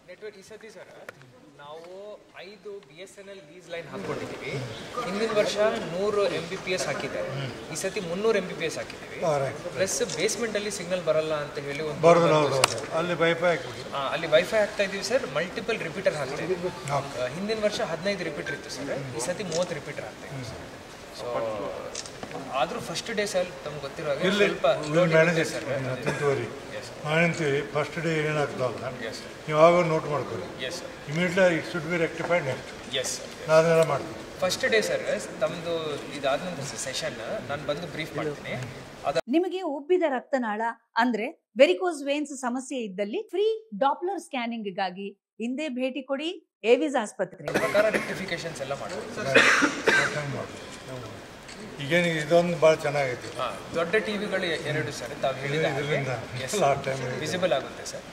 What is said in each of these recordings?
Network ಈ ಸತಿ sir ನಾವು 5 BSNL ಲೀಸ್ ಲೈನ್ ಹಾಕ್ಕೊಂಡಿದ್ದೀವಿ. ಹಿಂದಿನ ವರ್ಷ 100 Mbps ಹಾಕಿದ್ದಾರೆ, ಈ ಸತಿ 300 Mbps ಹಾಕಿದ್ದೀವಿ. ಪ್ಲಸ್ ಬೇಸ್ಮೆಂಟಲ್ಲಿ ಸಿಗ್ನಲ್ ಬರಲ್ಲ ಅಂತ ಹೇಳಿ ಅಲ್ಲಿ ವೈಫೈ ಹಾಕ್ತಾ ಇದ್ದೀವಿ ಸರ್. ಮಲ್ಟಿಪಲ್ ರಿಪೀಟರ್ ಹಾಕ್ತಾ ಇದ್ದೀವಿ. ಹಿಂದಿನ ವರ್ಷ 15 ರಿಪೀಟರ್ ಇತ್ತು ಸರ್, ಈ ಸತಿ 30 ರಿಪೀಟರ್ ಆಗ್ತಾ ಇದ್ದೀವಿ ಸರ್. ಸೊ ಆದರೂ ಫಸ್ಟ್ ಡೇ ಸರ್ ತಮ್ಗೆ ಗೊತ್ತಿರೋ ಹಾಗೆ ಸ್ವಲ್ಪ ಅಂತೀವಿ. ಫಸ್ಟ್ ಡೇ ಏನಾಗ್ತಾವಲ್ಲ ನೀವಾಗ ನೋಟ್ ಮಾಡ್ಕೊಳ್ಳಿ. Immediately it should be rectified next. ನಾನೆಲ್ಲ ಮಾಡ್ತೀನಿ. ಫಸ್ಟ್ ಡೇ ಸರ್ ತಮ್ಮದು ಇದಾದ ನಂತರ ಸೆಷನ್ ನಾನು ಬಂದು ಬ್ರೀಫ್ ಮಾಡ್ತೀನಿ. ನಿಮಗೆ ಉಬ್ಬಿದ ರಕ್ತನಾಳ ಅಂದ್ರೆ ವೆರಿಕೋಸ್ ವೇನ್ಸ್ ಸಮಸ್ಯೆ ಇದ್ದಲ್ಲಿ ಫ್ರೀ ಡಾಪ್ಲರ್ ಸ್ಕ್ಯಾನಿಂಗ್ ಗಾಗಿ ಹಿಂದೆ ಭೇಟಿ ಕೊಡಿ ಏವಿಸ್ ಆಸ್ಪತ್ರೆ. ಪ್ರಕಾರ ರೆಕ್ಟಿಫಿಕೇಶನ್ಸ್ ಎಲ್ಲ ಮಾಡ್ತೀವಿ. ಈಗೇನು ಇದೊಂದು ಭಾಳ ಚೆನ್ನಾಗೈತಿ. ದೊಡ್ಡ ಟಿವಿಗಳು 2 ಸರ್ ತಾವು ಹೇಳಿದ ವಿಸಿಬಲ್ ಆಗುತ್ತೆ ಸರ್.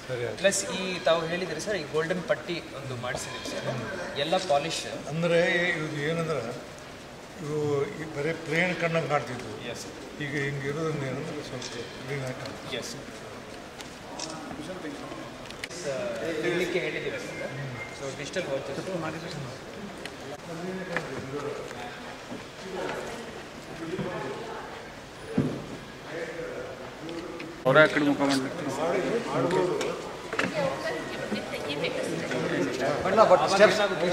ಪ್ಲಸ್ ಈ ತಾವು ಹೇಳಿದ್ರಿ ಸರ್ ಈ ಗೋಲ್ಡನ್ ಪಟ್ಟಿ ಒಂದು ಮಾಡಿಸಿದ್ರಿ ಸರ್, ಎಲ್ಲ ಪಾಲಿಶ್. ಅಂದರೆ ಇದು ಏನಂದ್ರೆ ಇವು ಬರೀ ಪ್ಲೇನ್ ಕಣ್ಣಂಗೆ ಕಾಣ್ತಿದ್ವು. ಈಗ ಹಿಂಗೆ ಇರೋದ್ರಿಂದ ಏನಂದ್ರೆ ಸ್ವಲ್ಪ ಕ್ಲೀನ್ ಆಗಿ ಕಾಣ್ತೀವಿ. ಹೇಳಲಿಕ್ಕೆ ಹೇಳಿದ್ದೀವಿ ಸರ್. ಸೊ ಡಿಜಿಟಲ್ ವಾಚಸ್ ಅವರ ಕಡೆ ಮುಖ ಮಾಡಲಿಕ್ಕೆ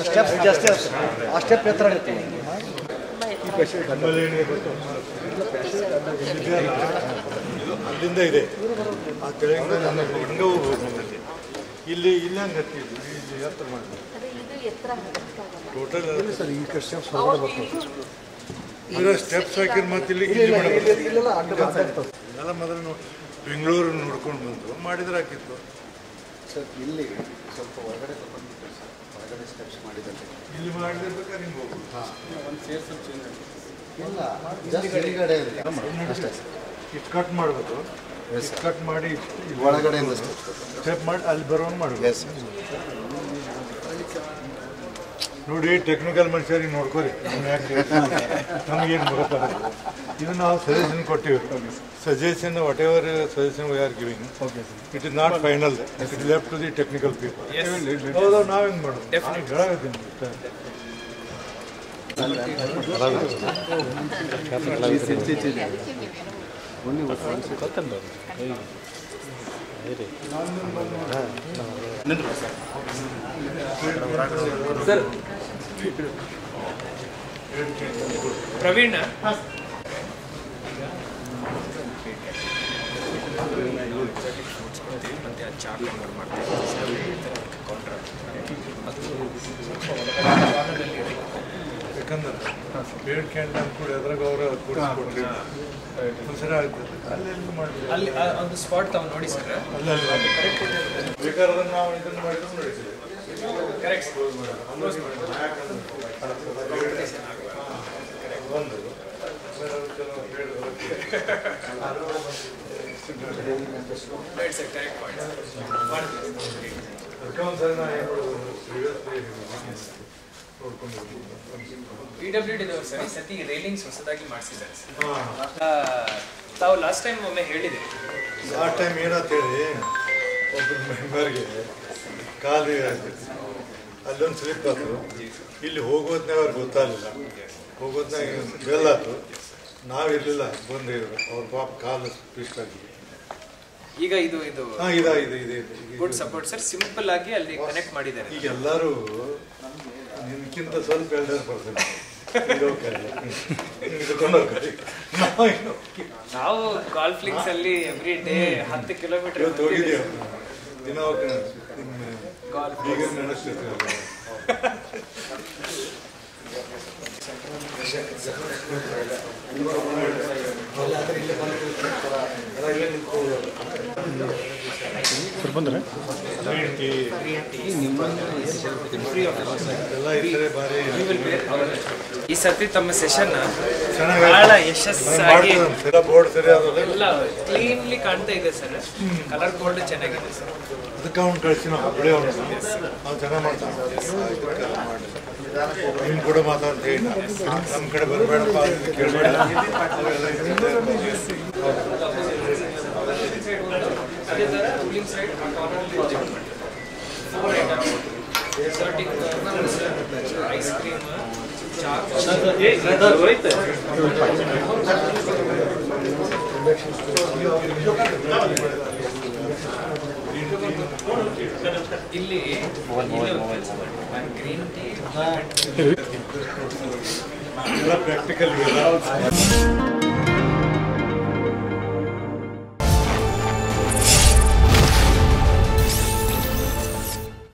ಸ್ಟೆಪ್ಸ್ ಜಾಸ್ತಿ ಆಗ್ತದೆ. ಆ ಸ್ಟೆಪ್ ಎತ್ತರ ಆಗುತ್ತೆ. ಅಲ್ಲಿಂದ ಇದೆ ಆ ಕೆಳಗಿಂದ ನನ್ನ ಹಿಂಗೆ ಹೋಗ್ಬೋದು. ಇಲ್ಲಿ ಇಲ್ಲ ಹಂಗೆ ಹತ್ತಿದ್ದು ಇಲ್ಲಿ ಎತ್ತರ ಮಾಡ್ತೀವಿ ಟೋಟಲ್ ಸರ್. ಈ ಸ್ಟೆಪ್ಸ್ ಹೊರಗಡೆ ಬರ್ತದೆ. ಸ್ಟೆಪ್ಸ್ ಹಾಕಿದ್ರೆ ಮತ್ತೆ ಇಲ್ಲಿ ಎಲ್ಲ ಮೊದಲು ಬೆಂಗಳೂರು ನೋಡ್ಕೊಂಡು ಬಂದು ಮಾಡಿದ್ರೆ ಹಾಕಿತ್ತು ಸರ್. ಇಲ್ಲಿ ಸ್ವಲ್ಪ ಹೊರಗಡೆ ತಗೊಂಡ್ಬಿಟ್ಟು ಸರ್, ಹೊರಗಡೆ ಸ್ಟೆಪ್ಸ್ ಮಾಡಿದಂತೆ ಇಲ್ಲಿ ಮಾಡಿರ್ಬೇಕಾದ್ರೆ ಹಿಂಗೆ ಹೋಗ್ಬೋದು. ಒಂದು ಸೇರ್ ಸ್ವಲ್ಪ ಚೇಂಜ್ ಇಲ್ಲ, ಜಸ್ಟ್ ಎಲ್ಲಿಗಡೆ ಅಷ್ಟೇ ಸರ್. ಇಷ್ಟು ಕಟ್ ಮಾಡಬೇಕು, ಇಷ್ಟು ಕಟ್ ಮಾಡಿ ಒಳಗಡೆಯಿಂದ ಸ್ಟೆಪ್ ಮಾಡಿ ಅಲ್ಲಿ ಬರೋಂಗೆ ಮಾಡಬೇಕು. ನೋಡಿ ಟೆಕ್ನಿಕಲ್ ಮನುಷ್ಯರಿಗೆ ನೋಡ್ಕೊರಿ, ನಮಗೇನು ಗೊತ್ತಾಗ. ಇದು ನಾವು ಸಜೆಷನ್ ಕೊಟ್ಟಿವಿ. Suggestion whatever suggestion we are giving, it is not final, it is left to the technical people. ಹೌದು, ನಾವು ಹೆಂಗೆ ಮಾಡೋದು ಹೇಳಾಗತ್ತೀನಿ. ಸರ್ ಪ್ರವೀಣ್ ಮತ್ತೆ ಚಾರ್ಟ್ ಮಾಡ್ತೀವಿ. ಯಾಕಂದ್ರೆ ಬೇಡ್ ಕ್ಯಾಂಟನ್ ಕೂಡ ಅದ್ರಾಗ ಅವರ ಕೂಡಿಸ್ಕೊಡ್ಲಿ ಸರಿ ಆಗ್ತದೆ. ಅಲ್ಲಿ ಒಂದು ಸ್ಪಾಟ್ ತಾವು ನೋಡಿ ಸರ್. ಅಲ್ಲಿ ಬೇಕಾದ್ರೆ ನಾವು ಇದನ್ನು ಮಾಡಿದ್ರು ನಡೀತೀವಿ. ಕರೆಕ್ಟ್ ಒಂದು PWD ಸರ್ ಈ ಸತಿ ರೈಲಿಂಗ್ಸ್ ಹೊಸದಾಗಿ ಮಾಡಿಸಿದ್ದಾರೆ ಸರ್. ತಾವು ಲಾಸ್ಟ್ ಟೈಮ್ ಒಮ್ಮೆ ಹೇಳಿದ್ರಿ. ಲಾಸ್ಟ್ ಟೈಮ್ ಏನಂತ ಹೇಳಿ ಒಬ್ಬರು ಮೆಂಬರ್ಗೆ ಕಾಲು ಅಲ್ಲೊಂದು ಸ್ಲಿಪ್ ಆದರು. ಇಲ್ಲಿ ಹೋಗೋದ್ನಾಗ ಅವ್ರಿಗೆ ಗೊತ್ತಾಗಲಿಲ್ಲ. ಹೋಗೋದ್ನಾಗ ಬೆಲ್ ಆಯ್ತು, ನಾವಿರಲಿಲ್ಲ, ಬಂದಿದ್ರು ಅವ್ರ ಪಾಪ ಕಾಲು ಟ್ವಿಸ್ಟ್ ಆಗಿದೆ. ಈಗ ಇದು ಗುಡ್ ಸಪೋರ್ಟ್ ಸರ್. ಸಿಂಪಲ್ ಆಗಿ ಅಲ್ಲಿ ಕನೆಕ್ಟ್ ಮಾಡಿದ್ದಾರೆ. ಈಗ ಎಲ್ಲರೂ ನಿನ್ಕಿಂತ ಸ್ವಲ್ಪ ಎಲ್ಡರ್ ಪರ್ಸನ್ ನಾವು ಗಾಲ್ಫ್ ಲಿಂಕ್ಸ್ ಅಲ್ಲಿ ಎವ್ರಿ ಡೇ 10 ಕಿಲೋಮೀಟರ್ ಹೋಗಿದ್ದೀವಿ. ದಿನ ಈಗ ನಡೆಸ್ತಿರ್ತೀವಿ. ಬಂದರೆ ಈ ಸತಿ ತಮ್ಮ ಸೆಷನ್ ಬಹಳ ಯಶಸ್ಸಾಗಿ ಎಲ್ಲ ಕ್ಲೀನ್ಲಿ ಕಾಣ್ತಾ ಇದೆ ಸರ್. ಕಲರ್ ಕೋಡ್ ಚೆನ್ನಾಗಿದೆ ಸರ್. ಅದಕ್ಕೆ ಅವ್ನು ಕಳಿಸಿ ನಾವು ಚೆನ್ನಾಗಿ ಮಾಡ್ತಾನೆ. ನೀನು ಕೂಡ ಮಾತಾಡ್ತಾ ಹೇಳಿ ನಮ್ಮ ಕಡೆ ಬರಬೇಡಪ್ಪ ಕೇಳಬೇಡ ಅದೇ ಥರ ರೂಲಿಂಗ್ ಸೈಡ್ ಐಸ್ ಕ್ರೀಮ್ ಇಲ್ಲಿ ಗ್ರೀನ್ ಟೀ ಎಲ್ಲ ಪ್ರಾಕ್ಟಿಕಲ್